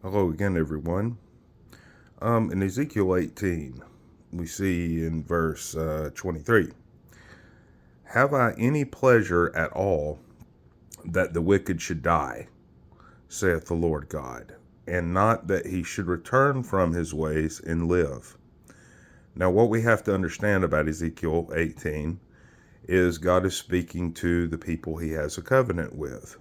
Hello again, everyone. In Ezekiel 18, we see in verse 23, "Have I any pleasure at all that the wicked should die, saith the Lord God, and not that he should return from his ways and live?" Now, what we have to understand about Ezekiel 18 is God is speaking to the people he has a covenant with.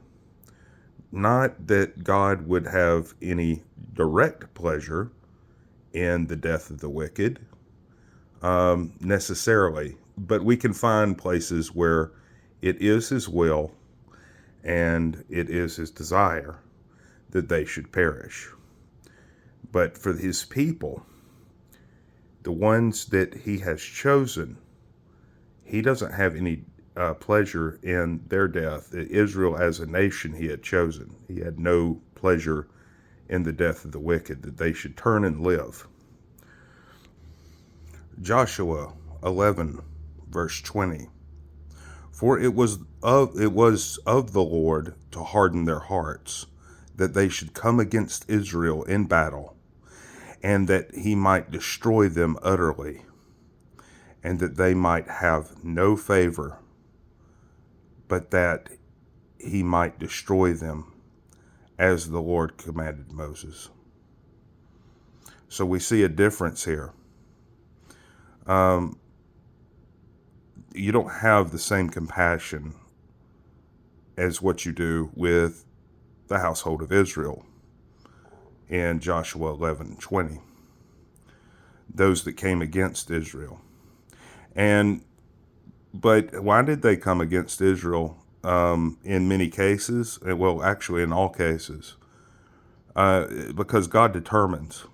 Not that God would have any direct pleasure in the death of the wicked, necessarily, but we can find places where it is his will and it is his desire that they should perish. But for his people, the ones that he has chosen, he doesn't have any pleasure in their death. Israel as a nation he had chosen. He had no pleasure in the death of the wicked, that they should turn and live. Joshua 11, verse 20. For it was of the Lord to harden their hearts, that they should come against Israel in battle, and that he might destroy them utterly, and that they might have no favor, but that he might destroy them, as the Lord commanded Moses. So we see a difference here. You don't have the same compassion as what you do with the household of Israel in Joshua 11:20, those that came against Israel. But why did they come against Israel? In many cases, well, actually in all cases, because God determines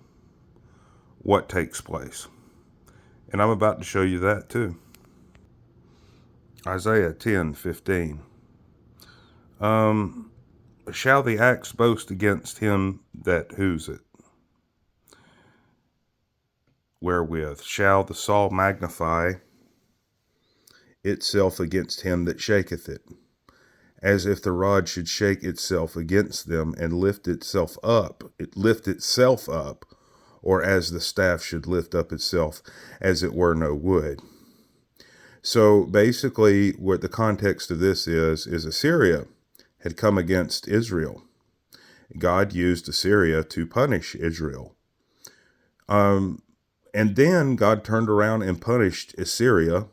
what takes place. And I'm about to show you that too. Isaiah 10:15. Shall the axe boast against him that hews it? Wherewith shall the saw magnify itself against him that shaketh it? As if the rod should shake itself against them and lift itself up, or as the staff should lift up itself, as it were no wood. So basically, what the context of this is Assyria had come against Israel. God used Assyria to punish Israel. And then God turned around and punished Assyria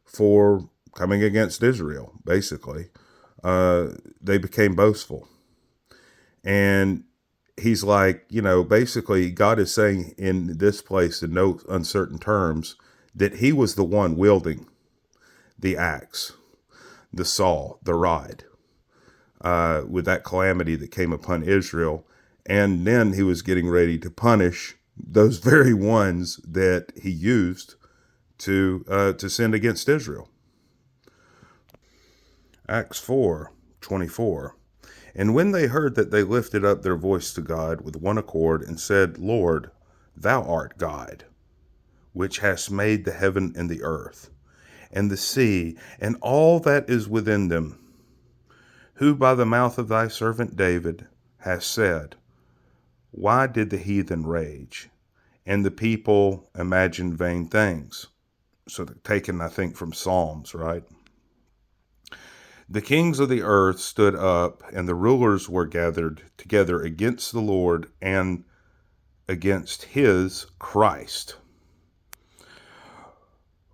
for coming against Israel, basically. They became boastful. And he's like, basically God is saying in this place in no uncertain terms that he was the one wielding the axe, the saw, the rod, with that calamity that came upon Israel. And then he was getting ready to punish those very ones that he used to sin against Israel. Acts 4:24. And when they heard that, they lifted up their voice to God with one accord and said, Lord, thou art God, which hast made the heaven and the earth, and the sea, and all that is within them, who by the mouth of thy servant David hast said, why did the heathen rage, and the people imagine vain things? So taken, I think, from Psalms, right? The kings of the earth stood up, and the rulers were gathered together against the Lord and against his Christ.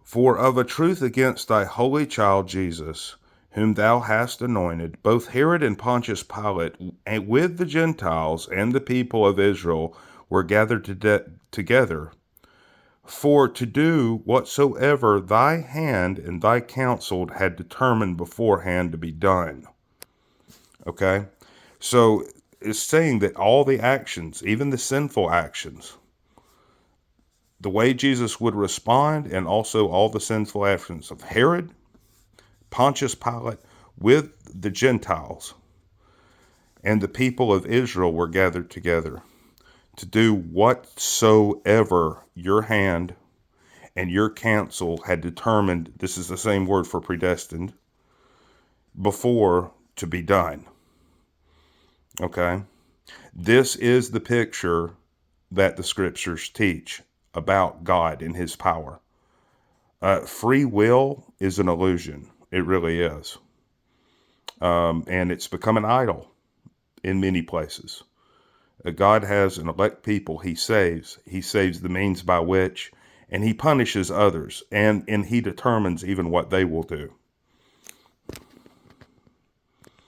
For of a truth against thy holy child Jesus, whom thou hast anointed, both Herod and Pontius Pilate, and with the Gentiles and the people of Israel, were gathered together, for to do whatsoever thy hand and thy counsel had determined beforehand to be done. Okay? So it's saying that all the actions, even the sinful actions, the way Jesus would respond, and also all the sinful actions of Herod, Pontius Pilate, with the Gentiles, and the people of Israel were gathered together to do whatsoever your hand and your counsel had determined, this is the same word for predestined, before to be done. Okay? This is the picture that the scriptures teach about God and his power. Free will is an illusion. It really is. And it's become an idol in many places. God has an elect people he saves. He saves the means by which, and he punishes others, and he determines even what they will do.